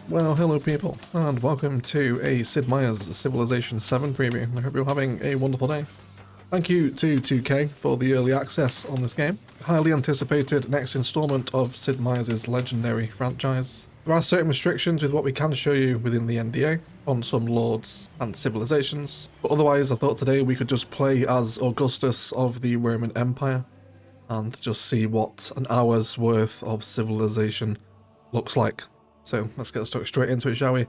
Well, hello people, and welcome to a Sid Miers Civilization 7 preview. I hope you're having a wonderful day. Thank you to 2K for the early access on this game. Highly anticipated next installment of Sid Miers' legendary franchise. There are certain restrictions with what we can show you within the NDA on some lords and civilizations, but otherwise I thought today we could just play as Augustus of the Roman Empire and just see what an hour's worth of civilization looks like. So let's get stuck straight into it, shall we?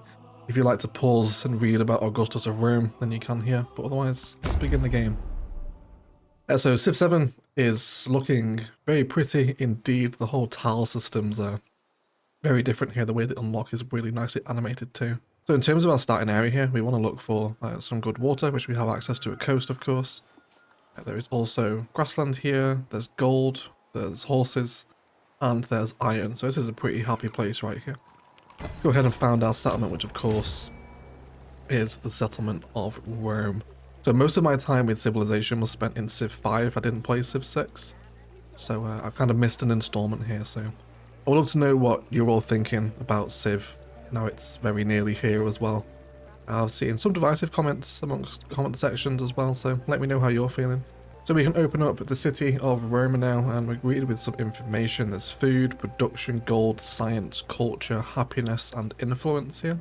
If you'd like to pause and read about Augustus of Rome, then you can here, but otherwise, let's begin the game. So Civ 7 is looking very pretty indeed. The whole tile systems are very different here. The way the unlock is really nicely animated too. So in terms of our starting area here, we want to look for some good water, which we have access to a coast, of course. There is also grassland here, there's gold, there's horses, and there's iron. So this is a pretty happy place right here. Go ahead and found our settlement, which of course is the settlement of Rome. So most of my time with Civilization was spent in Civ 5. I didn't play Civ 6. So I've kind of missed an installment here. So I would love to know what you're all thinking about Civ. Now it's very nearly here as well. I've seen some divisive comments amongst comment sections as well. So let me know how you're feeling. So we can open up the city of Rome now, and we're greeted with some information. There's food, production, gold, science, culture, happiness, and influence here,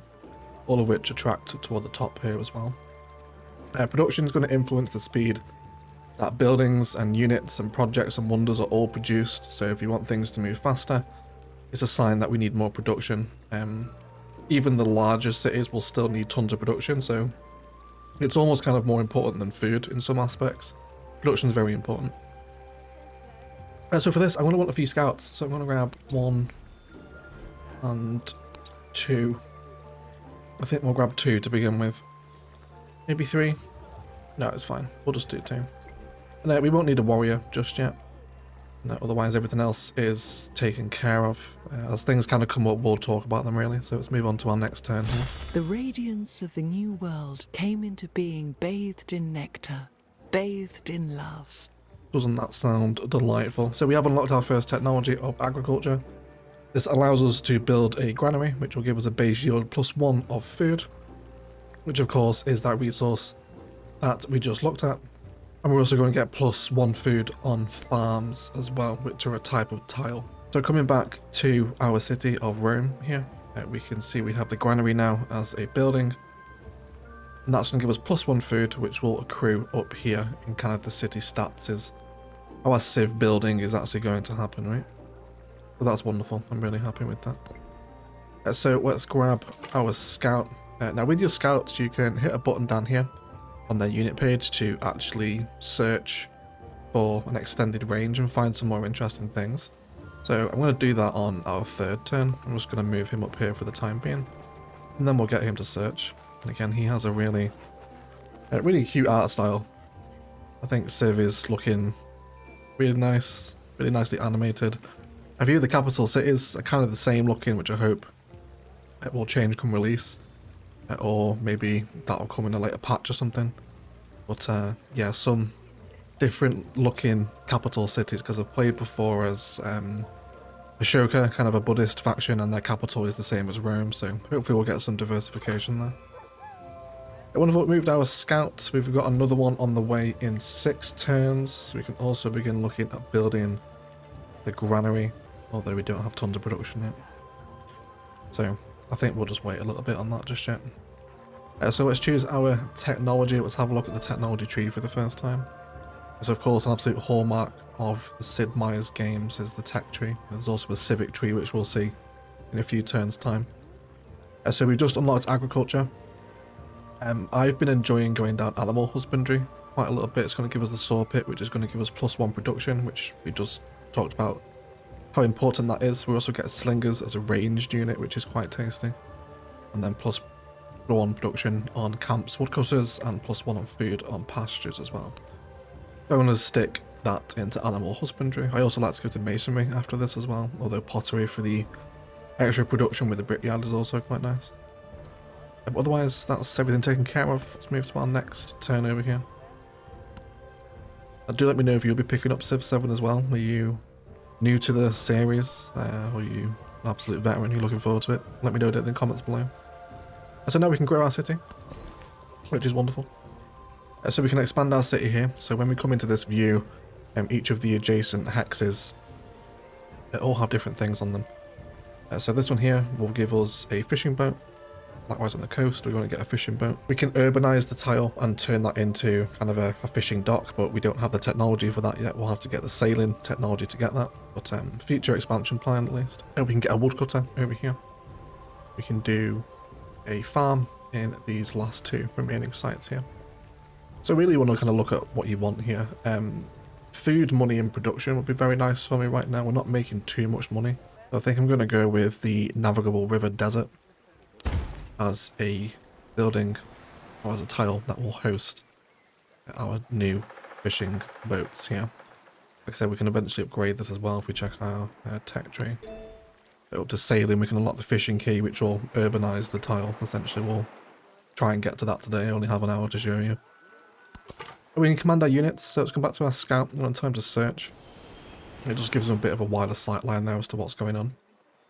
all of which attract toward the top here as well. Production is going to influence the speed that buildings and units and projects and wonders are all produced. So if you want things to move faster, it's a sign that we need more production. Even the larger cities will still need tons of production, so it's almost kind of more important than food in some aspects. Production is very important. So for this, I'm going to want a few scouts. So I'm going to grab 1 and 2. I think we'll grab 2 to begin with. Maybe 3. No, it's fine. We'll just do 2. And we won't need a warrior just yet. No, otherwise everything else is taken care of. As things kind of come up, we'll talk about them really. So let's move on to our next turn here. The radiance of the new world came into being bathed in nectar. Bathed in love. Doesn't that sound delightful? So we have unlocked our first technology of agriculture. This allows us to build a granary, which will give us a base yield +1 of food, which of course is that resource that we just looked at. And we're also going to get +1 food on farms as well, which are a type of tile. So coming back to our city of Rome here, we can see we have the granary now as a building. And that's going to give us +1 food, which will accrue up here in kind of the city stats. Is our Civ building is actually going to happen, right? So that's wonderful. I'm really happy with that. So let's grab our scout. Now with your scouts, you can hit a button down here on their unit page to actually search for an extended range and find some more interesting things. So I'm going to do that on our 3rd turn. I'm just going to move him up here for the time being, and then we'll get him to search. And again, he has a really cute art style. I think Civ is looking really nice, really nicely animated. A few of the capital cities are kind of the same looking, which I hope it will change come release. Or maybe that'll come in a later patch or something. But yeah, some different looking capital cities, because I've played before as Ashoka, kind of a Buddhist faction, and their capital is the same as Rome, so hopefully we'll get some diversification there. Wonderful, we moved our scouts. We've got another one on the way in 6 turns. We can also begin looking at building the granary, although we don't have tons of production yet. So I think we'll just wait a little bit on that just yet. So let's choose our technology. Let's have a look at the technology tree for the first time. So of course an absolute hallmark of the Sid Miers games is the tech tree. There's also a civic tree, which we'll see in a few turns time. So we've just unlocked agriculture. I've been enjoying going down animal husbandry quite a little bit. It's going to give us the saw pit, which is going to give us +1 production, which we just talked about how important that is. We also get slingers as a ranged unit, which is quite tasty. And then +1 production on camps, woodcutters, and +1 on food on pastures as well. I'm going to stick that into animal husbandry. I also like to go to masonry after this as well, although pottery for the extra production with the brickyard is also quite nice. But otherwise, that's everything taken care of. Let's move to our next turn over here. Do let me know if you'll be picking up Civ 7 as well. Are you new to the series? Or are you an absolute veteran, you're looking forward to it, let me know in the comments below. So now we can grow our city, which is wonderful. So we can expand our city here. So when we come into this view, each of the adjacent hexes all have different things on them. So this one here will give us a fishing boat. Likewise on the coast, we want to get a fishing boat. We can urbanize the tile and turn that into kind of a fishing dock, but we don't have the technology for that yet. We'll have to get the sailing technology to get that, but future expansion plan at least. And we can get a woodcutter over here. We can do a farm in these last two remaining sites here. So really you want to kind of look at what you want here. Food, money and production would be very nice for me right now. We're not making too much money. So I think I'm going to go with the navigable river desert as a building or as a tile that will host our new fishing boats here. Like I said, we can eventually upgrade this as well if we check our tech tree. Up to sailing, we can unlock the fishing key, which will urbanize the tile. Essentially, we'll try and get to that today. I only have an hour to show you. We can command our units, so let's come back to our scout. We're on time to search. It just gives them a bit of a wider sight line there as to what's going on.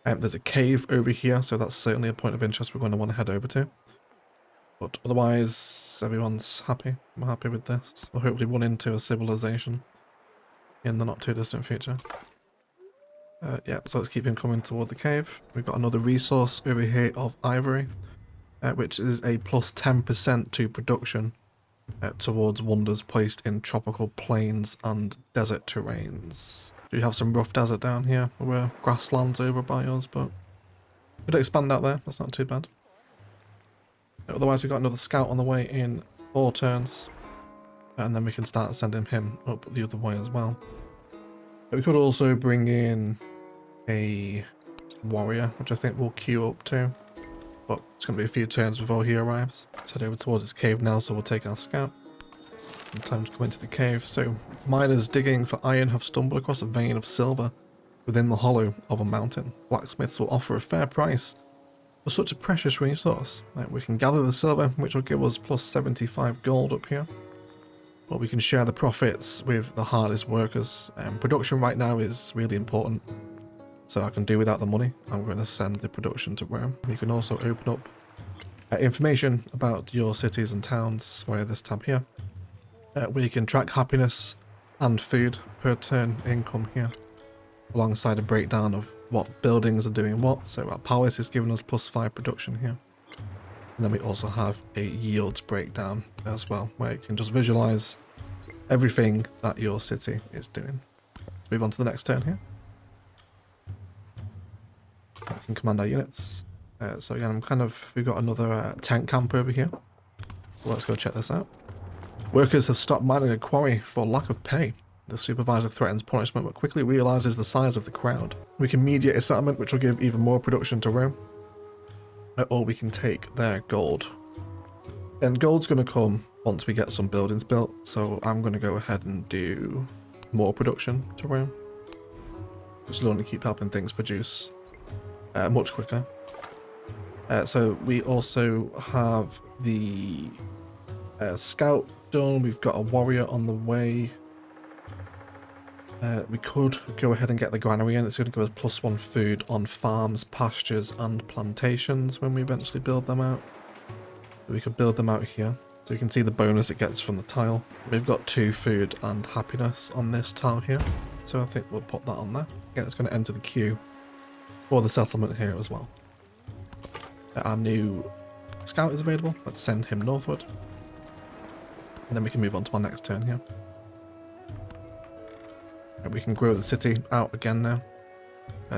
There's a cave over here, so that's certainly a point of interest we're going to want to head over to. But otherwise, everyone's happy. I'm happy with this. We'll hopefully run into a civilization in the not too distant future. Yeah, so let's keep him coming toward the cave. We've got another resource over here of ivory, which is a plus 10% to production towards wonders placed in tropical plains and desert terrains. Do you have some rough desert down here where grasslands over by us, but we could expand out there, that's not too bad. Otherwise we've got another scout on the way in 4 turns, and then we can start sending him up the other way as well. But we could also bring in a warrior, which I think we'll queue up to, but it's going to be a few turns before he arrives. Let's head over towards this cave now, so we'll take our scout. Time to come into the cave. So miners digging for iron have stumbled across a vein of silver within the hollow of a mountain. Blacksmiths will offer a fair price for such a precious resource. We can gather the silver, which will give us plus 75 gold up here, but we can share the profits with the hardest workers. Production right now is really important, so I can do without the money. I'm going to send the production to Rome. You can also open up information about your cities and towns via this tab here. Where you can track happiness and food per turn income here, alongside a breakdown of what buildings are doing what. So our palace is giving us plus 5 production here. And then we also have a yields breakdown as well, where you can just visualize everything that your city is doing. Let's move on to the next turn here. We can command our units. So again, we've got another tank camp over here. So let's go check this out. Workers have stopped mining a quarry for lack of pay. The supervisor threatens punishment but quickly realizes the size of the crowd. We can mediate a settlement which will give even more production to Rome. Or we can take their gold. And gold's going to come once we get some buildings built, so I'm going to go ahead and do more production to Rome. Just only keep helping things produce much quicker. So we also have the scout done. We've got a warrior on the way. We could go ahead and get the granary in. It's going to give us plus 1 food on farms, pastures and plantations when we eventually build them out. We could build them out here, so you can see the bonus it gets from the tile. We've got 2 food and happiness on this tile here, so I think we'll put that on there. Yeah, it's going to enter the queue for the settlement here as well. Our new scout is available. Let's send him northward. And then we can move on to our next turn here. And we can grow the city out again now.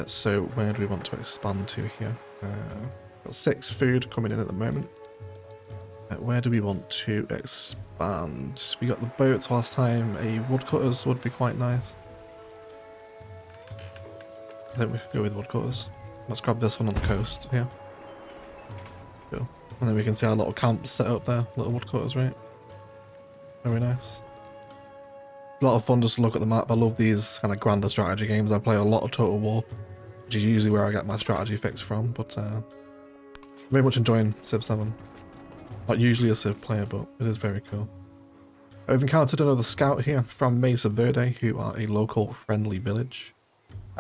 So where do we want to expand to here? Got 6 food coming in at the moment. Where do we want to expand? We got the boats last time. A woodcutters would be quite nice. I think we could go with woodcutters. Let's grab this one on the coast here. Cool. And then we can see our little camps set up there. Little woodcutters, right? Very nice. A lot of fun just to look at the map. I love these kind of grander strategy games. I play a lot of Total War, which is usually where I get my strategy fix from, but very much enjoying Civ 7. Not usually a Civ player, but it is very cool. I've encountered another scout here from Mesa Verde, who are a local friendly village.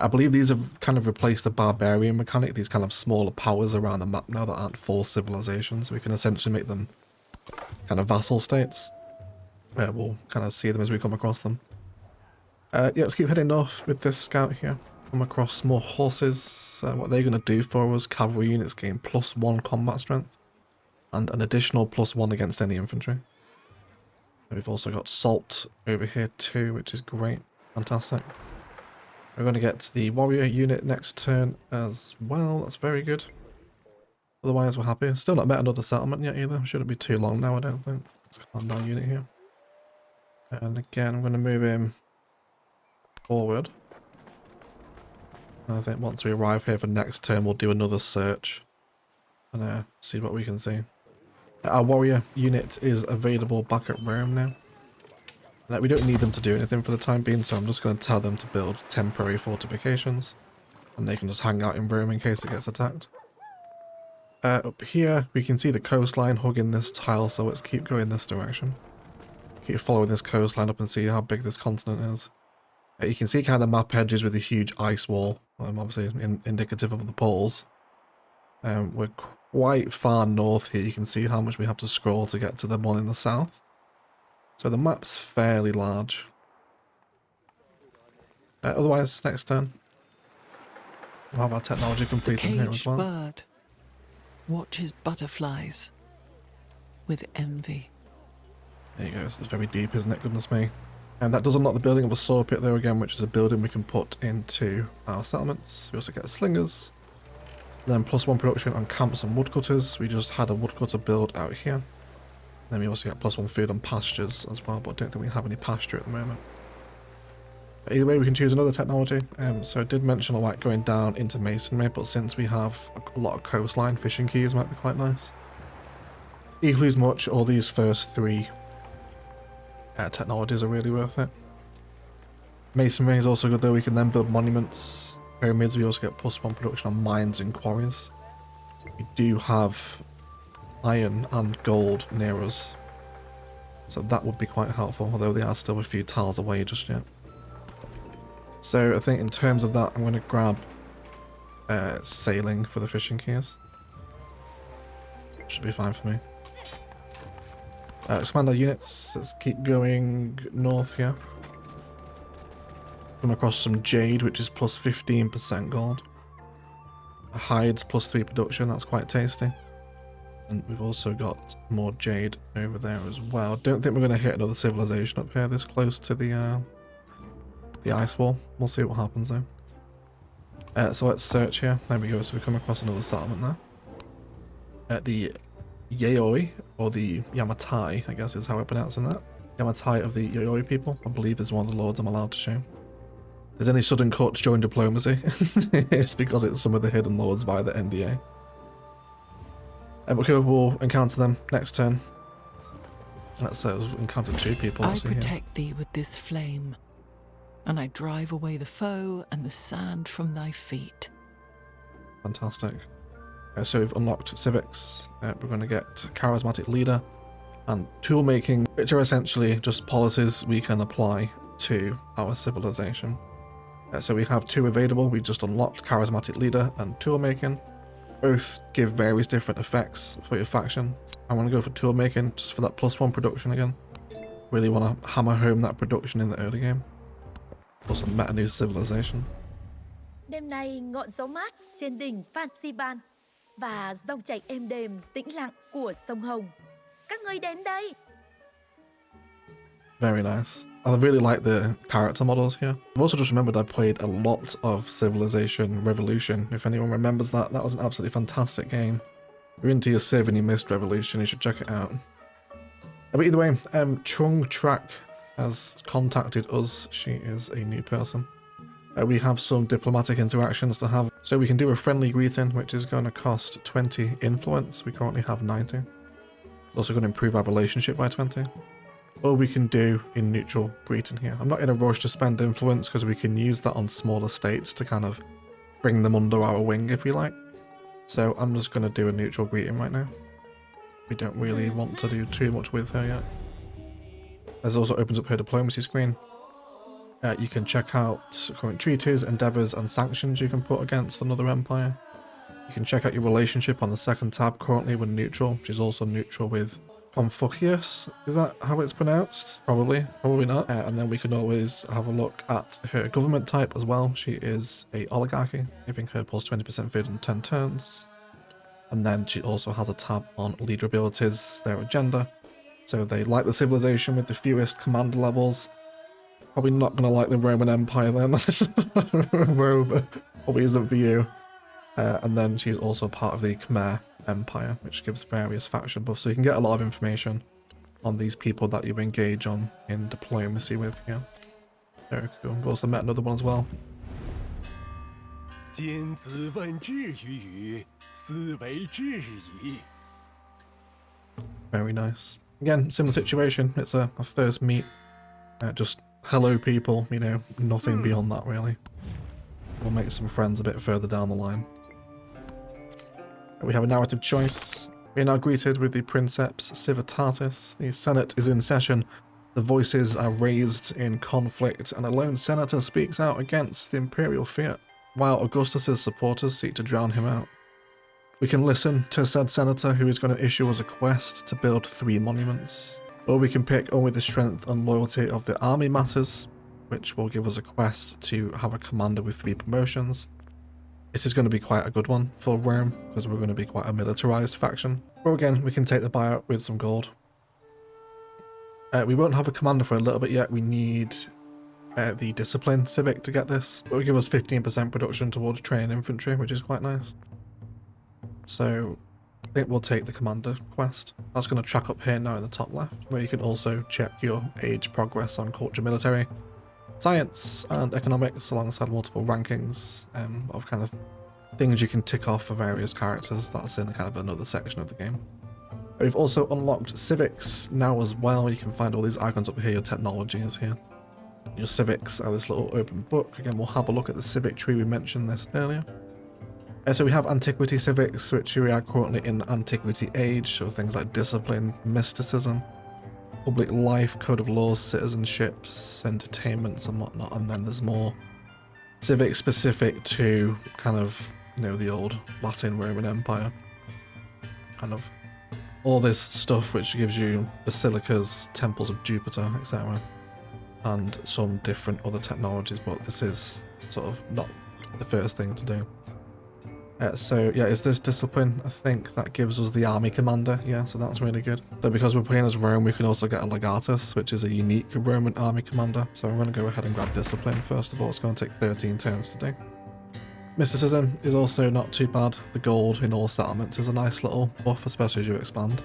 I believe these have kind of replaced the barbarian mechanic, these kind of smaller powers around the map now that aren't full civilizations. We can essentially make them kind of vassal states. We'll kind of see them as we come across them. Yeah, let's keep heading north with this scout here. Come across more horses. What they're going to do for us, cavalry units gain +1 combat strength and an additional +1 against any infantry. We've also got salt over here too, which is great. Fantastic. We're going to get the warrior unit next turn as well. That's very good. Otherwise, we're happy. Still not met another settlement yet either. Shouldn't be too long now, I don't think. Let's calm down unit here. And again, I'm going to move him forward. And I think once we arrive here for next turn, we'll do another search and see what we can see. Our warrior unit is available back at Rome now. We don't need them to do anything for the time being, so I'm just going to tell them to build temporary fortifications. And they can just hang out in Rome in case it gets attacked. Up here, we can see the coastline hugging this tile, so let's keep going this direction. Keep following this coastline up and see how big this continent is. You can see kind of the map edges with a huge ice wall, obviously indicative of the poles. We're quite far north here. You can see how much we have to scroll to get to the one in the south. So the map's fairly large. Otherwise, next turn, we'll have our technology completed here as well. The caged bird watches butterflies with envy. There you go. It's very deep, isn't it? Goodness me. And that does unlock the building of a saw pit there again, which is a building we can put into our settlements. We also get slingers. Then +1 production on camps and woodcutters. We just had a woodcutter build out here. Then we also get +1 food on pastures as well, but I don't think we have any pasture at the moment. But either way, we can choose another technology. So I did mention about going down into masonry, but since we have a lot of coastline, fishing keys might be quite nice. Equally as much, all these first 3 technologies are really worth it. Masonry is also good though. We can then build monuments. Pyramids, we also get +1 production on mines and quarries. We do have iron and gold near us, so that would be quite helpful, although they are still a few tiles away just yet. So I think in terms of that, I'm going to grab sailing for the fishing keys. Should be fine for me. Expand our units. Let's keep going north here. Come across some jade, which is +15% gold. Hides +3 production. That's quite tasty. And we've also got more jade over there as well. Don't think we're going to hit another civilization up here this close to the ice wall. We'll see what happens though. So let's search here. There we go. So we come across another settlement there. At the Yayoi, or the Yamatai, I guess is how we're pronouncing that. Yamatai of the Yayoi people, I believe is one of the lords I'm allowed to show. If there's any sudden cuts during diplomacy, it's because it's some of the hidden lords via the NDA. Okay, we'll encounter them next turn. Let's say we've encountered 2 people. I protect thee with this flame, and I drive away the foe and the sand from thy feet. Fantastic. So we've unlocked civics. We're going to get charismatic leader and tool making, which are essentially just policies we can apply to our civilization. So we have 2 available. We just unlocked charismatic leader and tool making. Both give various different effects for your faction. I want to go for tool making just for that +1 production again. Really want to hammer home that production in the early game. Also met a new civilization. Đêm nay ngọn gió mát trên đỉnh Pantheon và dòng chảy êm đềm tĩnh lặng của sông Hồng. Các ngươi đến đây. Very nice. I really like the character models here. I've also just remembered I played a lot of Civilization Revolution. If anyone remembers that, that was an absolutely fantastic game. If you're into your Civ and you missed Revolution, you should check it out. But either way, Chung Trak has contacted us. She is a new person. We have some diplomatic interactions to have. So we can do a friendly greeting, which is going to cost 20 influence. We currently have 90. It's also going to improve our relationship by 20. Or we can do a neutral greeting here. I'm not in a rush to spend influence because we can use that on smaller states to kind of bring them under our wing if we like. So I'm just going to do a neutral greeting right now. We don't really want to do too much with her yet. This also opens up her diplomacy screen. You can check out current treaties, endeavours and sanctions you can put against another empire. You can check out your relationship on the second tab. Currently we're neutral. She's also neutral with Confucius. Is that how it's pronounced? Probably not. And then we can always have a look at her government type as well. She is a oligarchy, giving her plus 20% food in 10 turns. And then she also has a tab on leader abilities, their agenda. So they like the civilization with the fewest commander levels. Probably not going to like the Roman Empire then. Rome probably isn't for you. And then she's also part of the Khmer Empire, which gives various faction buffs. So you can get a lot of information on these people that you engage on in diplomacy with here. Very cool. We've also met another one as well. Very nice. Again, similar situation. It's a first meet. Just hello people, you know, nothing beyond that really. We'll make some friends a bit further down the line. We have a narrative choice. We are now greeted with the Princeps Civitatis. The Senate is in session. The voices are raised in conflict, and a lone senator speaks out against the imperial fiat, while Augustus's supporters seek to drown him out. We can listen to said senator, who is going to issue us a quest to build 3 monuments. Or we can pick only the strength and loyalty of the army matters, which will give us a quest to have a commander with 3 promotions. This is going to be quite a good one for Rome, because we're going to be quite a militarized faction. Or again, we can take the buyout with some gold. We won't have a commander for a little bit yet. We need the discipline civic to get this. It will give us 15% production towards training infantry, which is quite nice. So I think we'll take the commander quest. That's going to track up here now in the top left, where you can also check your age progress on culture, military, science and economics, alongside multiple rankings of kind of things you can tick off for various characters. That's in kind of another section of the game. We've also unlocked civics now as well. You can find all these icons up here. Your technology is here. Your civics are this little open book. Again, we'll have a look at the civic tree. We mentioned this earlier. So we have antiquity civics, which we are currently in antiquity age, so things like discipline, mysticism, public life, code of laws, citizenships, entertainments and whatnot. And then there's more civic specific to kind of, you know, the old Latin Roman Empire. Kind of all this stuff which gives you basilicas, temples of Jupiter, etc. And some different other technologies, but this is sort of not the first thing to do. So yeah, is this discipline? I think that gives us the army commander. Yeah, so that's really good. So because we're playing as Rome, we can also get a legatus, which is a unique Roman army commander. So I'm going to go ahead and grab discipline first of all. It's going to take 13 turns to do. Mysticism is also not too bad. The gold in all settlements is a nice little buff, especially as you expand.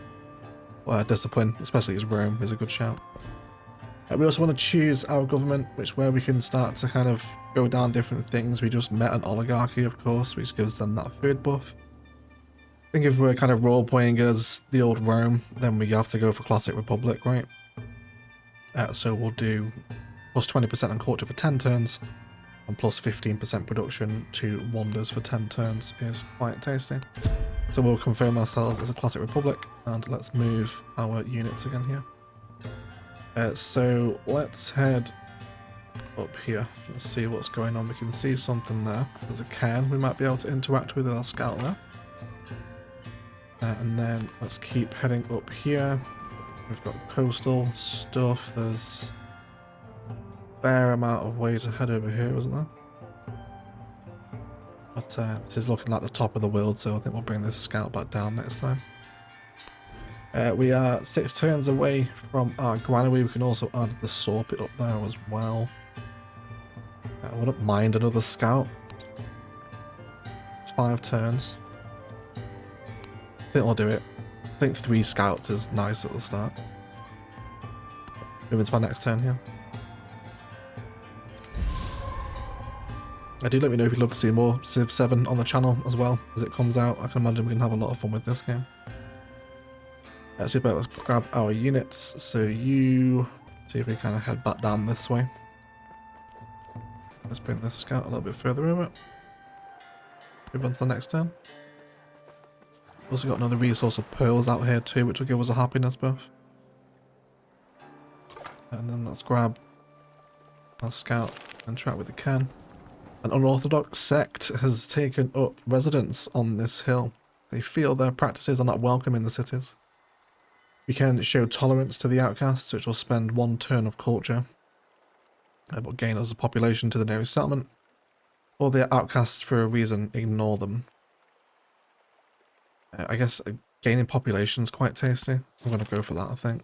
Discipline, especially as Rome, is a good shout. We also want to choose our government, where we can start to kind of go down different things. We just met an oligarchy, of course, which gives them that food buff. I think if we're kind of role-playing as the old Rome, then we have to go for Classic Republic, right? So we'll do plus 20% on culture for 10 turns, and plus 15% production to wonders for 10 turns is quite tasty. So we'll confirm ourselves as a Classic Republic, and let's move our units again here. So let's head up here. Let's see what's going on. We can see something there. There's a cairn we might be able to interact with our scout there. And then let's keep heading up here. We've got coastal stuff. There's a fair amount of ways to head over here, isn't there? But this is looking like the top of the world, so I think we'll bring this scout back down next time. We are 6 turns away from our granary. We can also add the saw pit up there as well. I wouldn't mind another scout. It's 5 turns. I think we'll do it. I think 3 scouts is nice at the start. Moving to my next turn here. Do let me know if you'd love to see more Civ 7 on the channel as well as it comes out. I can imagine we can have a lot of fun with this game. Let's grab our units. So you see if we kind of head back down this way. Let's bring this scout a little bit further over. Move on to the next turn. Also got another resource of pearls out here too, which will give us a happiness buff. And then let's grab Our scout interact with the can. An unorthodox sect has taken up residence on this hill. They feel their practices are not welcome in the cities. We can show tolerance to the outcasts, which will spend 1 turn of culture, but gain us a population to the nearest settlement. Or they're outcasts for a reason, ignore them. I guess gaining population is quite tasty. I'm going to go for that, I think.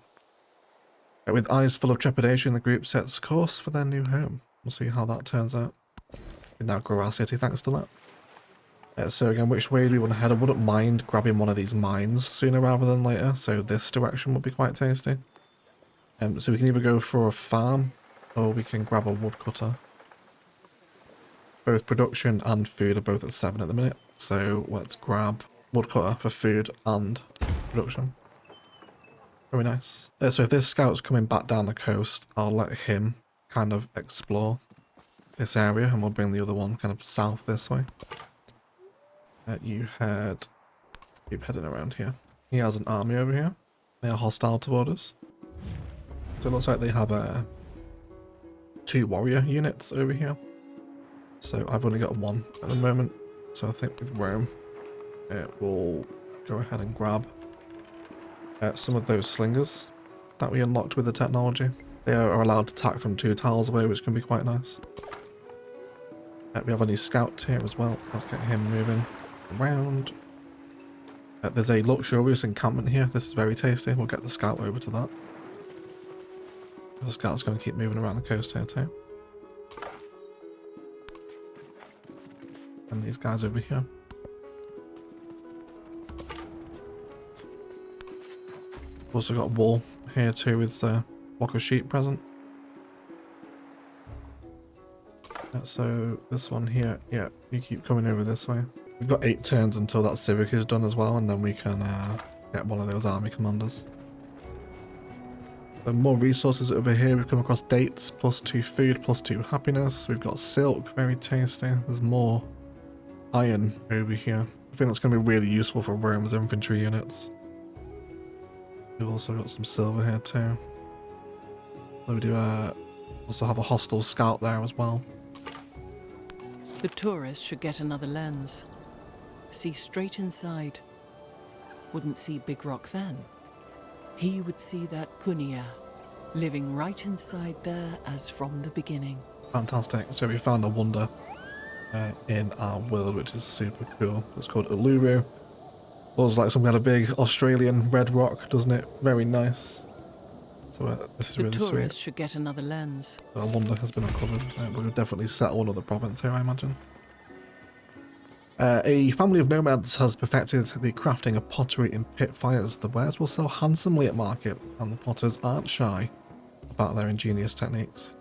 With eyes full of trepidation, the group sets course for their new home. We'll see how that turns out. We now grow our city thanks to that. So again, which way do we want to head? I wouldn't mind grabbing one of these mines sooner rather than later, so this direction would be quite tasty. So we can either go for a farm, or we can grab a woodcutter. Both production and food are both at 7 at the minute, so let's grab woodcutter for food and production. Very nice. So if this scout's coming back down the coast, I'll let him kind of explore this area, and we'll bring the other one kind of south this way. You keep heading around here. He has an army over here. They are hostile toward us. So it looks like they have 2 warrior units over here. So I've only got 1 at the moment. So I think with Rome, we'll go ahead and grab some of those slingers that we unlocked with the technology. They are allowed to attack from 2 tiles away, which can be quite nice. We have a new scout here as well. Let's get him moving around. There's a luxurious encampment here. This is very tasty. We'll get the scout over to that. The scout's going to keep moving around the coast here too. And these guys over here. Also got a wall here too with a block of sheep present. So this one here, yeah, you keep coming over this way. We've got 8 turns until that civic is done as well, and then we can get one of those army commanders. More resources over here. We've come across dates, +2 food, +2 happiness. We've got silk, very tasty. There's more iron over here. I think that's going to be really useful for Rome's infantry units. We've also got some silver here too. So we do also have a hostile scout there as well. The tourist should get another lens. See straight inside. Wouldn't see Big Rock then. He would see that Kunia, living right inside there as from the beginning. Fantastic. So we found a wonder in our world, which is super cool. It's called Uluru. Looks like some kind of big Australian red rock, doesn't it? Very nice. So this is really sweet. The tourist should get another lens. A wonder has been uncovered. We'll definitely settle another province here, I imagine. A family of nomads has perfected the crafting of pottery in pit fires. The wares will sell handsomely at market, and the potters aren't shy about their ingenious techniques.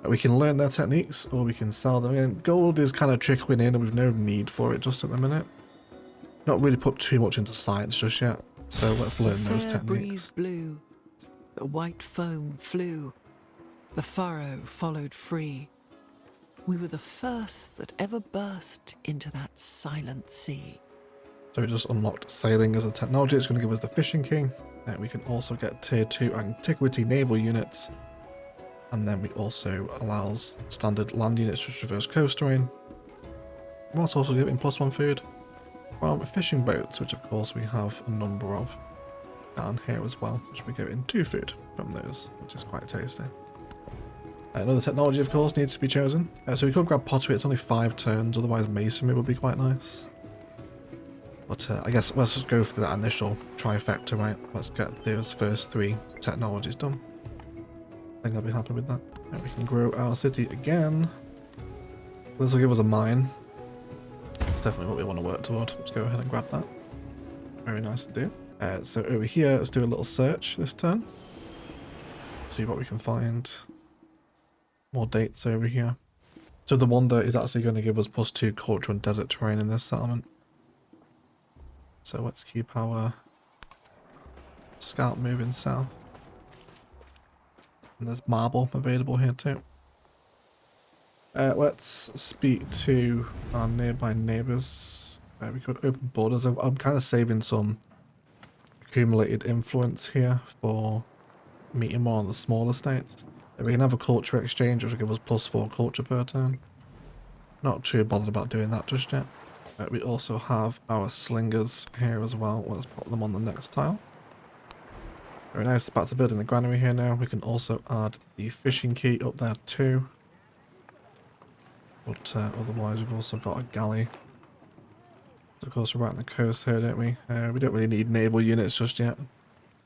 We can learn their techniques, or we can sell them. And gold is kind of trickling in, and we've no need for it just at the minute. Not really put too much into science just yet, so let's learn those techniques. The breeze blew, the white foam flew, the furrow followed free. We were the first that ever burst into that silent sea. So we just unlocked sailing as a technology. It's going to give us the fishing king. We can also get tier 2 antiquity naval units. And then we also allows standard land units to traverse coast terrain. Whilst also giving +1 food from fishing boats, which of course we have a number of down here as well, which we get in 2 food from those, which is quite tasty. Another technology, of course, needs to be chosen. So we could grab pottery. It's only 5 turns, otherwise masonry would be quite nice. But I guess let's just go for that initial trifecta, right? Let's get those first 3 technologies done. I think I'll be happy with that. And we can grow our city again. This will give us a mine. That's definitely what we want to work toward. Let's go ahead and grab that. Very nice to do. So over here, let's do a little search this turn. See what we can find. More dates over here. So the wonder is actually going to give us +2 culture and desert terrain in this settlement. So let's keep our scout moving south. And there's marble available here too. Let's speak to our nearby neighbours. We could open borders. I'm kind of saving some accumulated influence here for meeting more on the smaller states. We can have a culture exchange, which will give us +4 culture per turn. Not too bothered about doing that just yet. We also have our slingers here as well. Let's put them on the next tile. Very nice. Back to building the granary here now. We can also add the fishing key up there too. But otherwise we've also got a galley. So of course we're right on the coast here, don't we? We don't really need naval units just yet.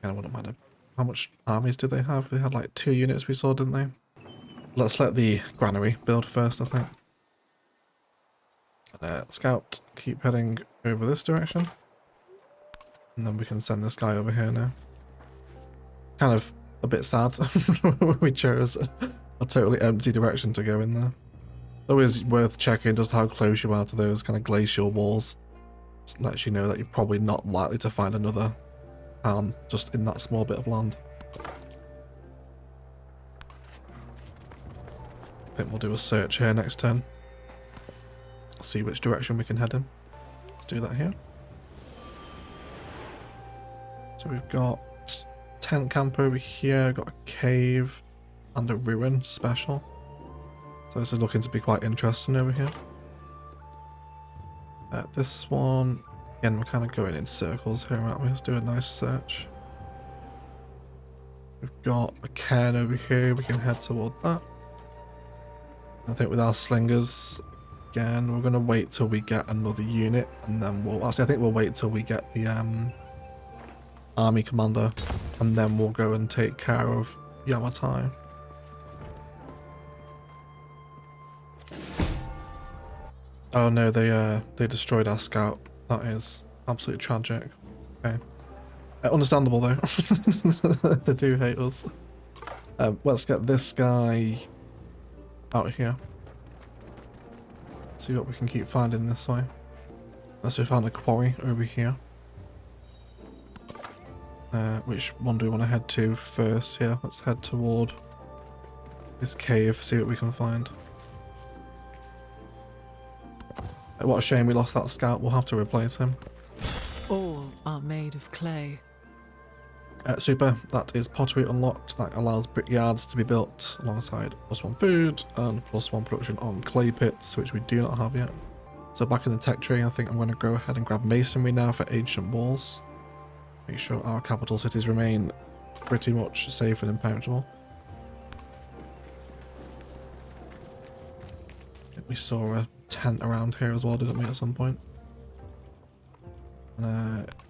I wouldn't mind. How much armies do they have? They had like 2 units we saw, didn't they? Let's let the granary build first, I think. Scout, keep heading over this direction. And then we can send this guy over here now. Kind of a bit sad we chose a totally empty direction to go in there. Always worth checking just how close you are to those kind of glacial walls. Just lets you know that you're probably not likely to find another town just in that small bit of land. I think we'll do a search here next turn. See which direction we can head in. Let's do that here. So we've got tent camp over here, got a cave and a ruin special. So this is looking to be quite interesting over here. This one, again, we're kind of going in circles here, aren't we? Let's do a nice search. We've got a cairn over here, we can head toward that. I think with our slingers, again, we're going to wait till we get another unit, and then we'll... Actually, I think we'll wait till we get the army commander, and then we'll go and take care of Yamatai. Oh no, they destroyed our scout. That is absolutely tragic. Okay. Understandable though. They do hate us. Let's get this guy out here. See what we can keep finding this way. Unless we found a quarry over here. Which one do we want to head to first? Yeah, let's head toward this cave, see what we can find. What a shame we lost that scout. We'll have to replace him. All are made of clay. Super. That is pottery unlocked. That allows brickyards to be built alongside +1 food and +1 production on clay pits, which we do not have yet. So back in the tech tree, I think I'm going to go ahead and grab masonry now for ancient walls. Make sure our capital cities remain pretty much safe and impenetrable. I think we saw a tent around here as well, didn't we, at some point?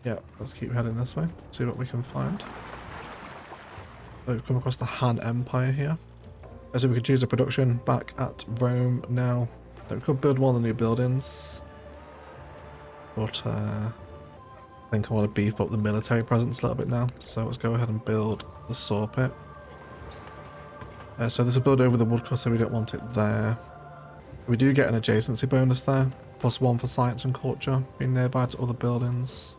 Yeah, let's keep heading this way, see what we can find. So we've come across the Han Empire here. So we could choose a production back at Rome now. So we could build one of the new buildings. But I think I want to beef up the military presence a little bit now. So let's go ahead and build the saw pit. So this will build over the woodcut, so we don't want it there. We do get an adjacency bonus there. +1 for science and culture, being nearby to other buildings.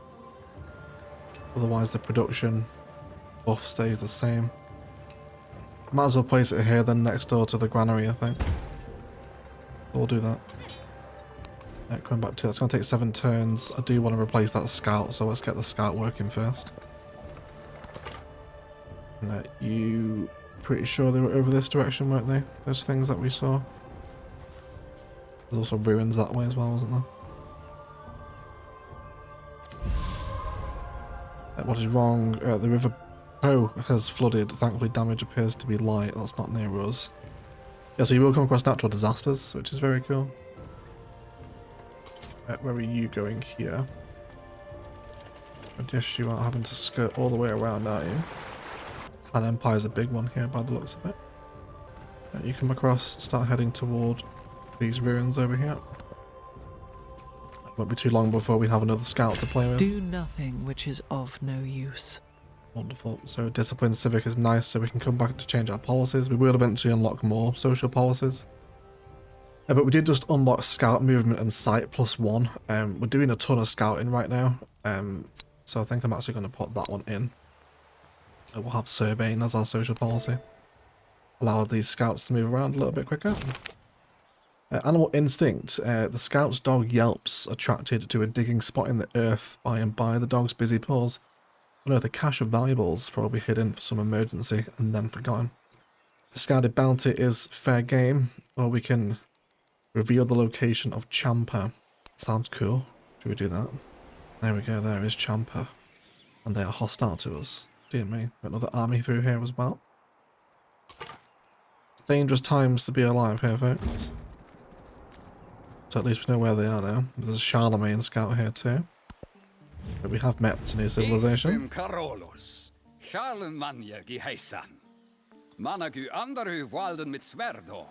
Otherwise the production buff stays the same. Might as well place it here then, next door to the granary, I think. We'll do that. Coming back to it, it's going to take 7 turns. I do want to replace that scout, so let's get the scout working first. And, you pretty sure they were over this direction, weren't they? Those things that we saw. There's also ruins that way as well, wasn't there? What is wrong? The river Po has flooded. Thankfully damage appears to be light. That's not near us. Yeah, so you will come across natural disasters, which is very cool. Where are you going here? I guess you aren't having to skirt all the way around, are you? And Empire's a big one here by the looks of it. You come across, start heading toward these ruins over here. It won't be too long before we have another scout to play with. Do nothing which is of no use. Wonderful. So discipline civic is nice, so we can come back to change our policies. We will eventually unlock more social policies. But we did just unlock scout movement and sight +1. We're doing a ton of scouting right now. So I think I'm actually going to put that one in. We'll have surveying as our social policy. Allow these scouts to move around a little bit quicker. Animal instinct. The scout's dog yelps, attracted to a digging spot in the earth. By and by, the dog's busy paws unearth a cache of valuables, probably hidden for some emergency and then forgotten. Discarded bounty is fair game, or we can reveal the location of Champa. Sounds cool. Should we do that? There we go, there is Champa. And they are hostile to us. Dear me, got another army through here as well. It's dangerous times to be alive here, folks. So at least we know where they are now. There's a Charlemagne scout here too. But we have met a new civilization. Carolus, Charlemagne geheißen. Managu anderu walden mit Sverdo.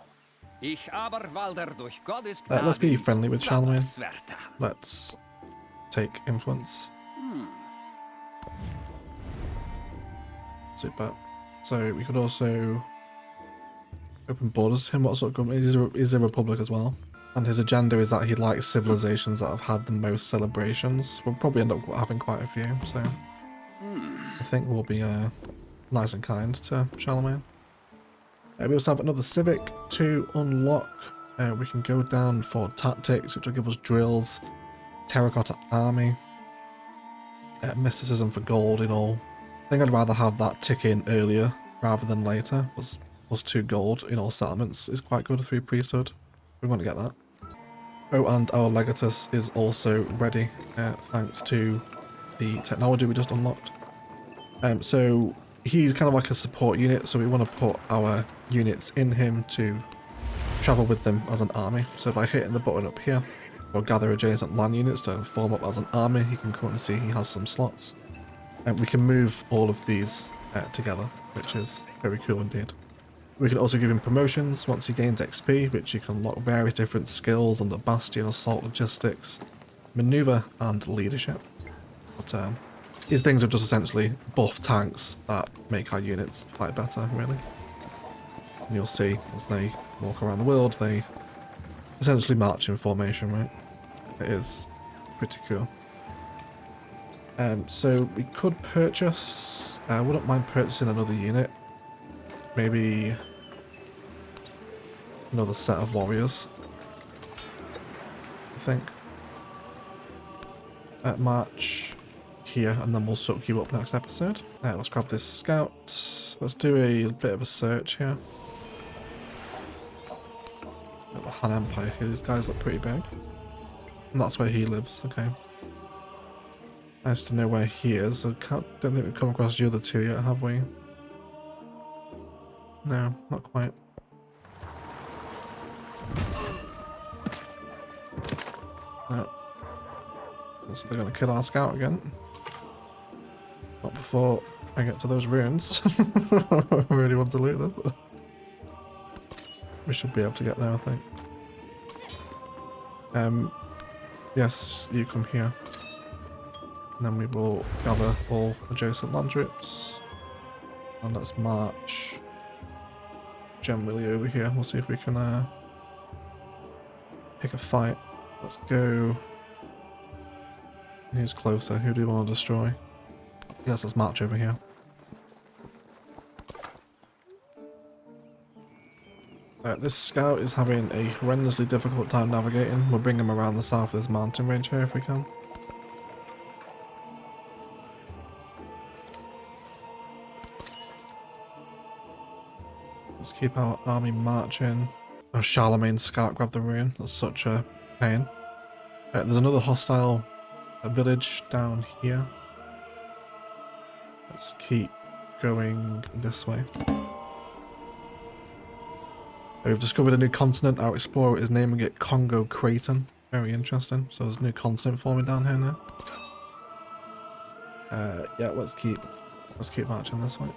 Ich aber walder durch Gottes Gnade. Let's be friendly with Charlemagne. Sverta. Let's take influence. Super. So we could also open borders to him. What sort of government? He's a republic as well. And his agenda is that he likes civilizations that have had the most celebrations. We'll probably end up having quite a few, so I think we'll be nice and kind to Charlemagne. We also have another civic to unlock. We can go down for tactics, which will give us drills, terracotta army, mysticism for gold in all. I think I'd rather have that tick in earlier rather than later. Plus 2 gold in all settlements is quite good through priesthood. We want to get that. Oh, and our legatus is also ready, thanks to the technology we just unlocked. So he's kind of like a support unit, so we want to put our units in him to travel with them as an army. So by hitting the button up here, we'll gather adjacent land units to form up as an army. You can come and see he has some slots. And we can move all of these together, which is very cool indeed. We can also give him promotions once he gains XP, which you can unlock various different skills under Bastion, Assault, Logistics, Maneuver, and Leadership. But his things are just essentially buff tanks that make our units fight better, really. And you'll see as they walk around the world, they essentially march in formation, right? It is pretty cool. So we could purchase, I wouldn't mind purchasing another unit. Maybe another set of warriors, I think. March here, and then we'll suck you up next episode. Let's grab this scout. Let's do a bit of a search here. The Han Empire here, these guys look pretty big. And that's where he lives, okay. Nice to know where he is. I don't think we've come across the other two yet, have we? No, not quite. No. So they're going to kill our scout again. Not before I get to those ruins. I really want to loot them. But we should be able to get there, I think. Yes, you come here. And then we will gather all adjacent land troops. And let's march generally over here. We'll see if we can pick a fight. Let's go. Who's closer? Who do we want to destroy? Yes, let's march over here. This scout is having a horrendously difficult time navigating. We'll bring him around the south of this mountain range here if we can. Let's keep our army marching. Oh, Charlemagne's scout grabbed the ruin. That's such a pain. There's another hostile village down here. Let's keep going this way. We've discovered a new continent. Our explorer is naming it Congo Creighton. Very interesting. So there's a new continent forming down here now. Yeah, let's keep marching this way.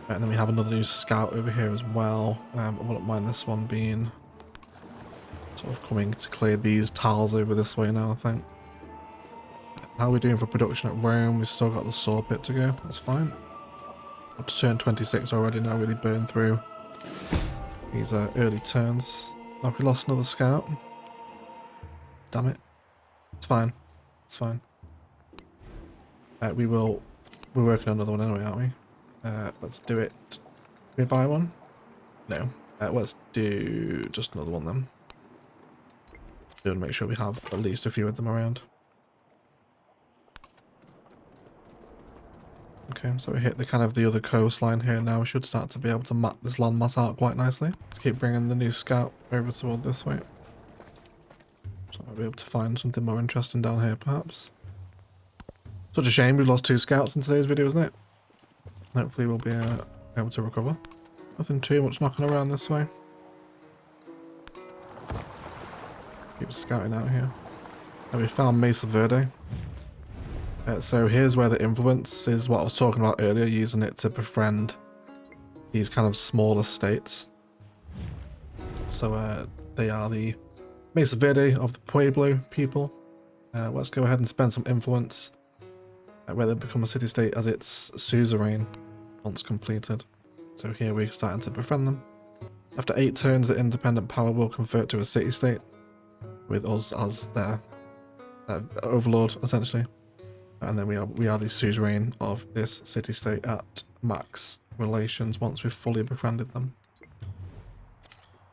And then we have another new scout over here as well. I wouldn't mind this one being sort of coming to clear these tiles over this way now, I think. How are we doing for production at Rome? We've still got the saw pit to go. That's fine. Up to turn 26 already now, really burned through these early turns. Oh, we lost another scout. Damn it. It's fine. It's fine. We're working on another one anyway, aren't we? Let's do it. Can we buy one? No. Let's do just another one then. We want to make sure we have at least a few of them around. Okay, so we hit the kind of the other coastline here now. We should start to be able to map this landmass out quite nicely. Let's keep bringing the new scout over toward this way. So I'll be able to find something more interesting down here, perhaps. Such a shame we've lost 2 scouts in today's video, isn't it? Hopefully we'll be able to recover. Nothing too much knocking around this way. Keep scouting out here. And we found Mesa Verde. So here's where the influence is what I was talking about earlier, using it to befriend these kind of smaller states. So they are the Mesa Verde of the Pueblo people. Let's go ahead and spend some influence where they become a city-state as its suzerain once completed. So here we're starting to befriend them. After 8 turns, the independent power will convert to a city-state, with us as their overlord, essentially. And then we are the suzerain of this city-state at max relations once we've fully befriended them.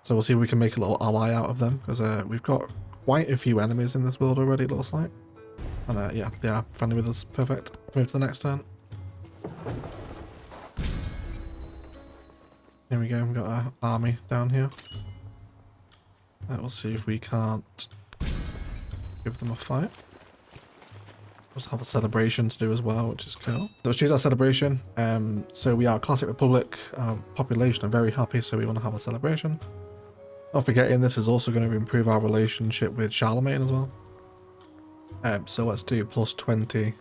So we'll see if we can make a little ally out of them, because we've got quite a few enemies in this world already, it looks like. And yeah, they are friendly with us. Perfect. Move to the next turn. Here we go, we've got our army down here. We'll see if we can't give them a fight. Also have a celebration to do as well, which is cool. So let's choose our celebration. So we are Classic Republic. Our population are very happy, so we want to have a celebration. Not forgetting, this is also going to improve our relationship with Charlemagne as well. So let's do plus 20%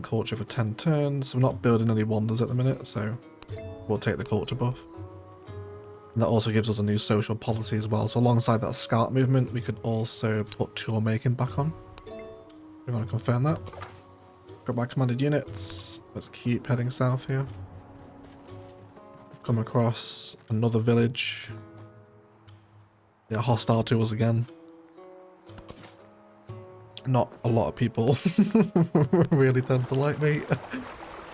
culture for 10 turns. We're not building any wonders at the minute, so we'll take the culture buff. And that also gives us a new social policy as well. So alongside that scout movement, we could also put tool making back on. We're going to confirm that. Got my commanded units. Let's keep heading south here. Come across another village. They're hostile to us again. Not a lot of people really tend to like me.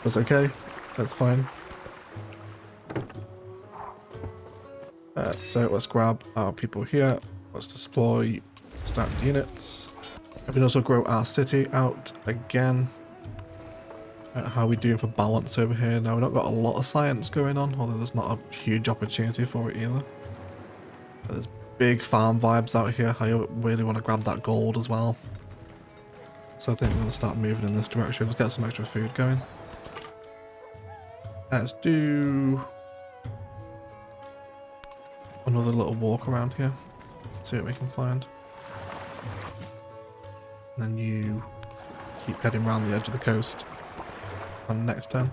That's okay. That's fine. So let's grab our people here. Let's deploy standard units. We can also grow our city out again. How are we doing for balance over here? Now, we've not got a lot of science going on, although there's not a huge opportunity for it either. But there's big farm vibes out here. I really want to grab that gold as well. So I think we're going to start moving in this direction. Let's get some extra food going. Let's do another little walk around here. See what we can find. And then you keep heading around the edge of the coast on the next turn.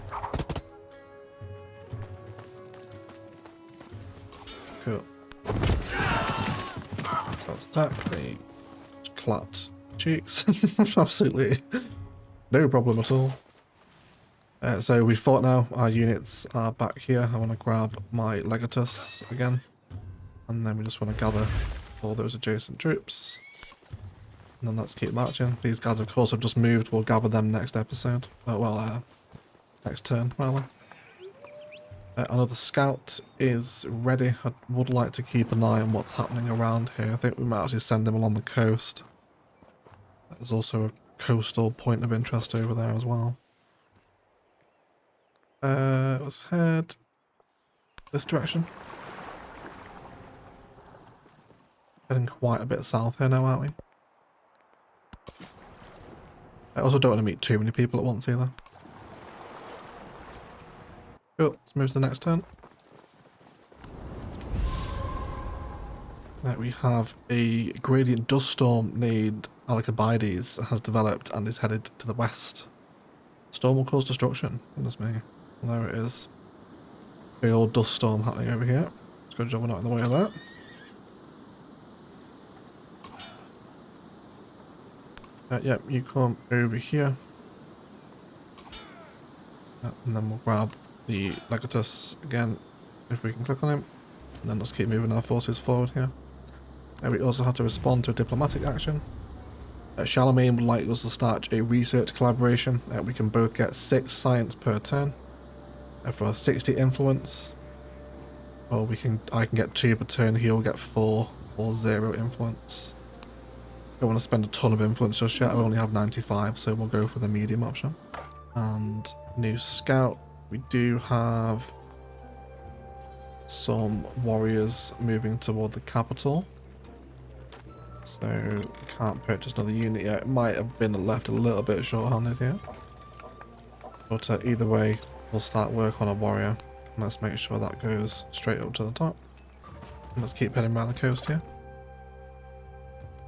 Cool. Start attack. They clapped cheeks. Absolutely no problem at all. So we fought now. Our units are back here. I want to grab my legatus again. And then we just want to gather all those adjacent troops. And then let's keep marching. These guys, of course, have just moved. We'll gather them next episode. Next turn, rather. Another scout is ready. I would like to keep an eye on what's happening around here. I think we might actually send him along the coast. There's also a coastal point of interest over there as well. Let's head this direction. Heading quite a bit south here now, aren't we? I also don't want to meet too many people at once either. Cool, let's move to the next turn. We have a gradient dust storm named Alcibiades has developed and is headed to the west. Storm will cause destruction. Goodness me. Well, there it is. Big old dust storm happening over here. It's a good job we're not in the way of that. Yep, you come over here. And then we'll grab the legatus again, if we can click on him. And then let's keep moving our forces forward here. We also have to respond to a diplomatic action. Charlemagne would like us to start a research collaboration. We can both get 6 science per turn for 60 influence. Or I can get 2 per turn, he'll get 4 or 0 influence. I don't want to spend a ton of influence just yet, I only have 95, so we'll go for the medium option. And new scout. We do have some warriors moving toward the capital. So can't purchase another unit yet. It might have been left a little bit short-handed here. But either way, we'll start work on a warrior. Let's make sure that goes straight up to the top. And let's keep heading around the coast here.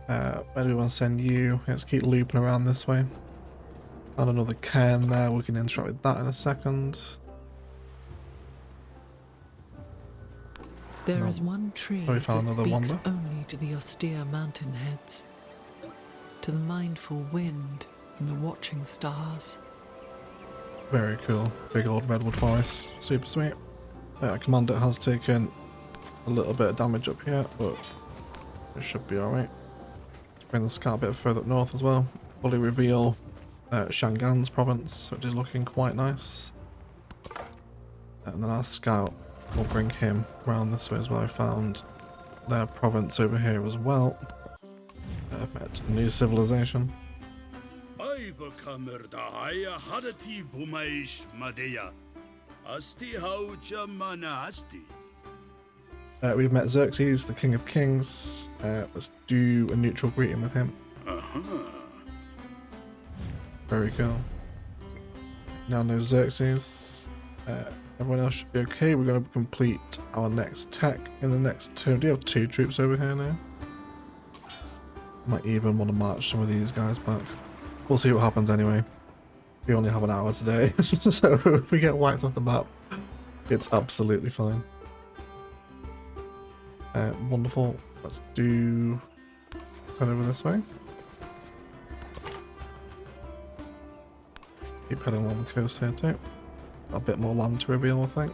Where do we want to send you? Let's keep looping around this way. Found another cairn there. We can interact with that in a second. There is one tree Oh, we found that another speaks wonder. only to the austere mountain heads, to the mindful wind and the watching stars. Very cool. Big old redwood forest. Super sweet. Commander has taken a little bit of damage up here, but it should be alright. Bring the scout a bit further up north as well. Fully reveal Shangan's province, which is looking quite nice. And then our scout will bring him around this way as well. I found their province over here as well. Met a new civilization. We've met Xerxes, the King of Kings. Let's do a neutral greeting with him. Very cool. Now no Xerxes. Everyone else should be okay. We're going to complete our next tech in the next turn. Do you have 2 troops over here now? Might even want to march some of these guys back. We'll see what happens anyway. We only have an hour today, so if we get wiped off the map, it's absolutely fine. Wonderful. Let's do head over this way. Keep heading along the coast here too. A bit more land to reveal, I think.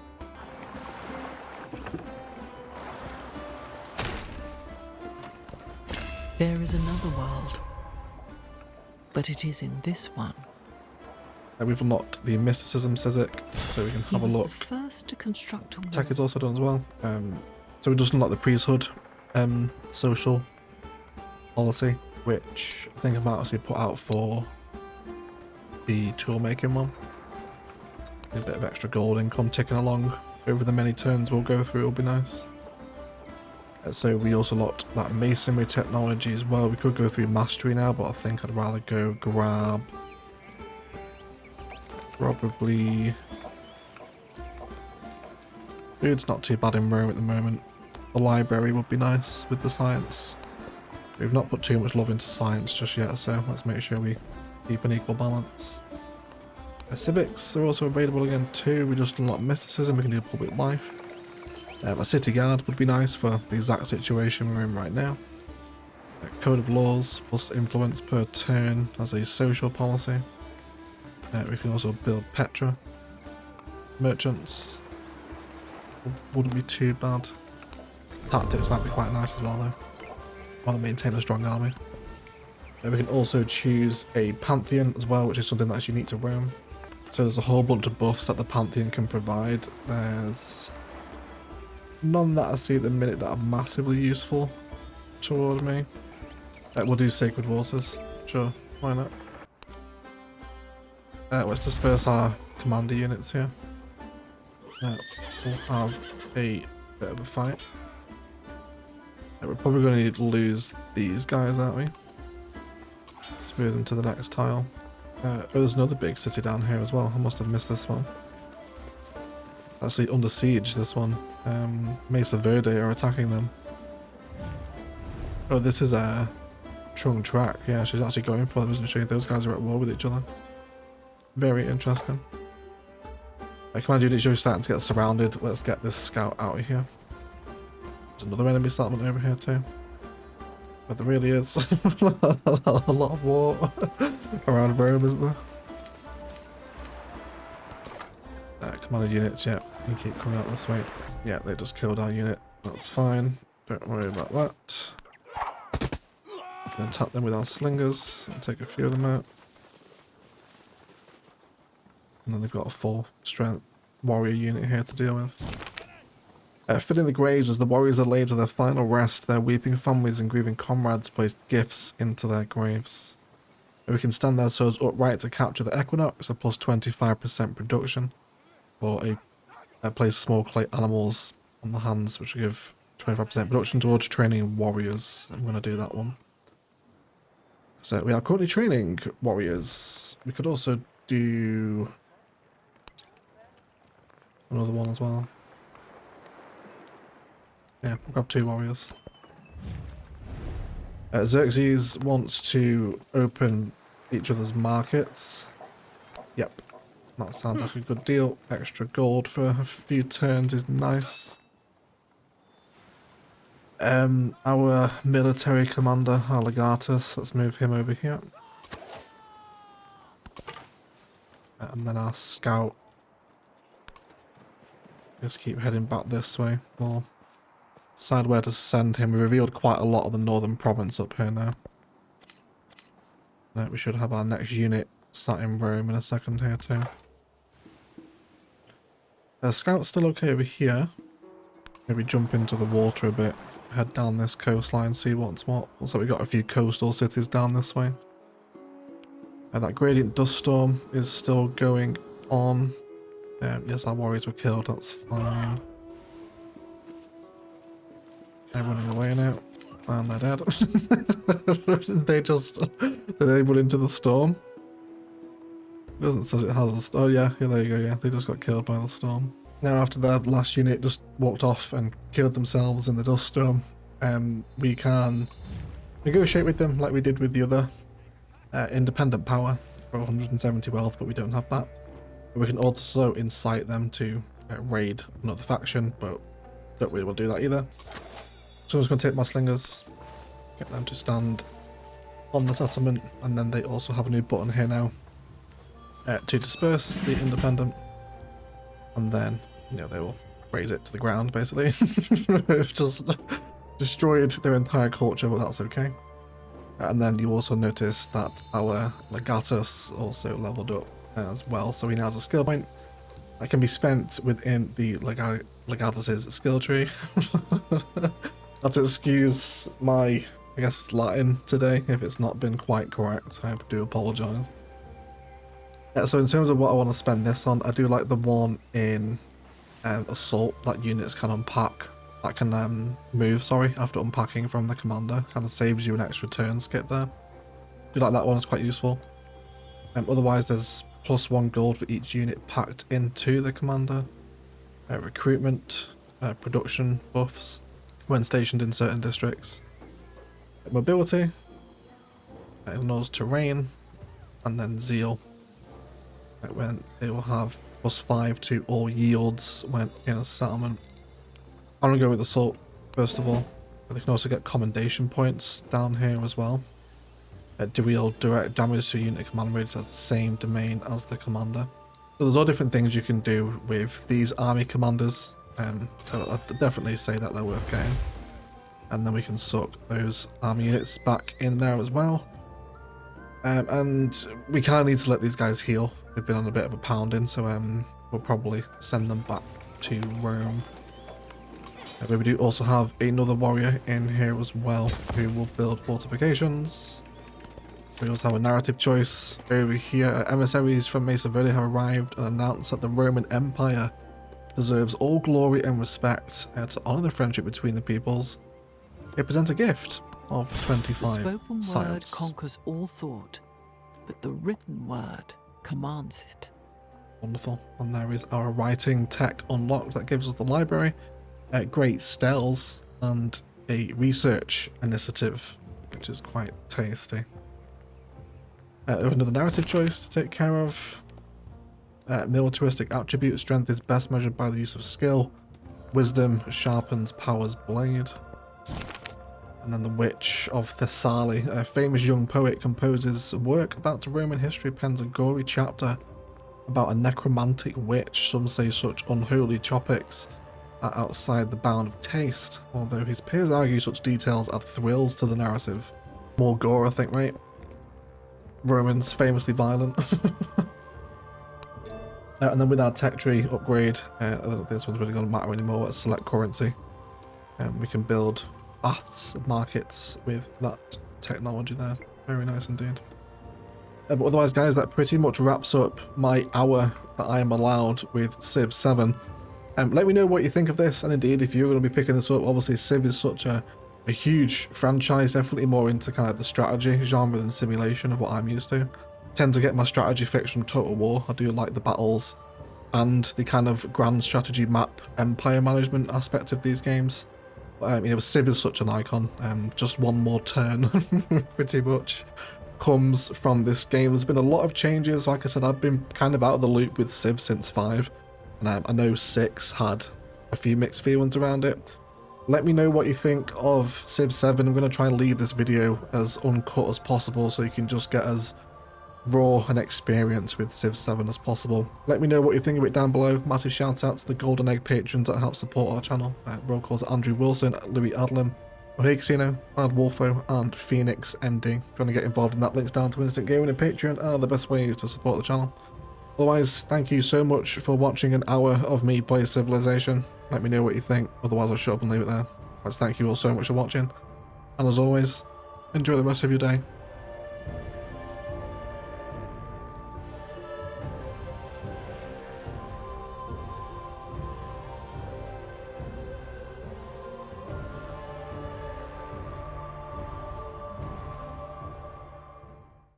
There is another world, but it is in this one. We've unlocked the mysticism civic, so we can He have a was look. the first to construct a Tech wall. is also done as well. So we just unlocked the priesthood social policy, which I think I might actually put out for the tool making one. Need a bit of extra gold income ticking along over the many turns we'll go through. It'll be nice. So we also locked that masonry technology as well. We could go through mastery now, but I think I'd rather go grab probably food's not too bad in Rome at the moment. The library would be nice with the science. We've not put too much love into science just yet, so let's make sure we keep an equal balance. Civics are also available again too. We just unlocked mysticism. We can do public life. A city guard would be nice for the exact situation we're in right now. Code of laws plus influence per turn as a social policy. We can also build Petra. Merchants wouldn't be too bad. Tactics might be quite nice as well though. Want to maintain a strong army. We can also choose a Pantheon as well, which is something that's unique to Rome. So there's a whole bunch of buffs that the Pantheon can provide. There's none that I see at the minute that are massively useful toward me. We'll do Sacred Waters. Sure, why not? Let's disperse our commander units here. We'll have a bit of a fight. We're probably going to need to lose these guys, aren't we? Let's move them to the next tile. Oh, there's another big city down here as well. I must have missed this one. Actually, under siege, this one. Mesa Verde are attacking them. Oh, this is a Trung Track. Yeah, she's actually going for them, isn't she? Those guys are at war with each other. Very interesting. Command units are starting to get surrounded. Let's get this scout out of here. There's another enemy settlement over here too. But there really is a lot of war around Rome, isn't there? Commanded units, yeah, you keep coming out this way. Yeah, they just killed our unit. That's fine. Don't worry about that. We can attack them with our slingers and take a few of them out. And then they've got a full strength warrior unit here to deal with. Filling the graves as the warriors are laid to their final rest, their weeping families and grieving comrades place gifts into their graves. We can stand their swords upright to capture the equinox, a plus 25% production. Or place small clay animals on the hands, which will give 25% production towards training warriors. I'm going to do that one. So we are currently training warriors. We could also do another one as well. Yeah, we'll grab 2 warriors. Xerxes wants to open each other's markets. Yep, that sounds like a good deal. Extra gold for a few turns is nice. Our military commander, Alligatus, let's move him over here. And then our scout. Just keep heading back this way. We'll decide where to send him. We revealed quite a lot of the northern province up here now. We should have our next unit sat in Rome in a second here too. Scout's still okay over here. Maybe jump into the water a bit. Head down this coastline, see what's what. Looks like we got a few coastal cities down this way. That gradient dust storm is still going on. Yes, our warriors were killed, that's fine. They're running away now. And they're dead. They run into the storm. It doesn't say it has a storm. Oh yeah, there you go, yeah. They just got killed by the storm. Now after that last unit just walked off and killed themselves in the dust storm, we can negotiate with them like we did with the other independent power for 170 wealth, but we don't have that. We can also incite them to raid another faction, but don't really want to do that either. So I'm just going to take my slingers, get them to stand on the settlement, and then they also have a new button here now to disperse the independent, and then they will raise it to the ground basically. Just destroyed their entire culture, but that's okay. And then you also notice that our Legatus also leveled up as well, so he now has a skill point that can be spent within the Legatus's skill tree. Have to excuse my, I guess, Latin today if it's not been quite correct. I do apologise. So in terms of what I want to spend this on, I do like the one in Assault that units can unpack. That can move, after unpacking from the commander. Kind of saves you an extra turn skip there. Do like that one, it's quite useful. Otherwise there's +1 gold for each unit packed into the commander. Recruitment, production buffs when stationed in certain districts. Mobility, it knows terrain, and then zeal. When they will have +5 to all yields when in a settlement. I'm gonna go with Assault first of all, but they can also get commendation points down here as well. Deal direct damage to a unit command rated as the same domain as the commander. So there's all different things you can do with these army commanders. So I'd definitely say that they're worth getting. And then we can suck those army units back in there as well. And we kind of need to let these guys heal. They've been on a bit of a pounding, so we'll probably send them back to Rome. We do also have another warrior in here as well who will build fortifications. We also have a narrative choice over here. Emissaries from Mesa Verde have arrived and announced that the Roman Empire deserves all glory and respect. To honour the friendship between the peoples, they present a gift of 25 The spoken science. word conquers all thought, but the written word commands it. Wonderful. And there is our writing tech unlocked that gives us the library, great spells, and a research initiative, which is quite tasty. Another narrative choice to take care of. Militaristic attribute strength is best measured by the use of skill. Wisdom sharpens power's blade. And then the Witch of Thessaly, a famous young poet, composes a work about Roman history, pens a gory chapter about a necromantic witch. Some say such unholy topics are outside the bound of taste, although his peers argue such details add thrills to the narrative. More gore, I think, right? Romans famously violent. And then with our tech tree upgrade, I don't think this one's really going to matter anymore. Let's select currency. We can build baths, markets with that technology there. Very nice indeed. But otherwise, guys, that pretty much wraps up my hour that I am allowed with Civ 7. Let me know what you think of this, and indeed, if you're going to be picking this up. Obviously, Civ is such a huge franchise, definitely more into kind of the strategy genre than simulation of what I'm used to. Tend to get my strategy fix from Total War. I do like the battles and the kind of grand strategy map empire management aspect of these games. You know, Civ is such an icon. Just one more turn, pretty much, comes from this game. There's been a lot of changes. Like I said, I've been kind of out of the loop with Civ since 5, and I know 6 had a few mixed feelings around it. Let me know what you think of Civ 7. I'm going to try and leave this video as uncut as possible so you can just get as raw an experience with Civ 7 as possible. Let me know what you think of it down below. Massive shout out to the Golden Egg patrons that help support our channel. Roll calls Andrew Wilson, Louis Adlam, Hey Casino, Ad Wolfo, and Phoenix MD. If you want to get involved in that, links down to Instant Gaming and Patreon are the best ways to support the channel. Otherwise, thank you so much for watching an hour of me play Civilization. Let me know what you think, otherwise I'll shut up and leave it there. Let's thank you all so much for watching, and as always, enjoy the rest of your day.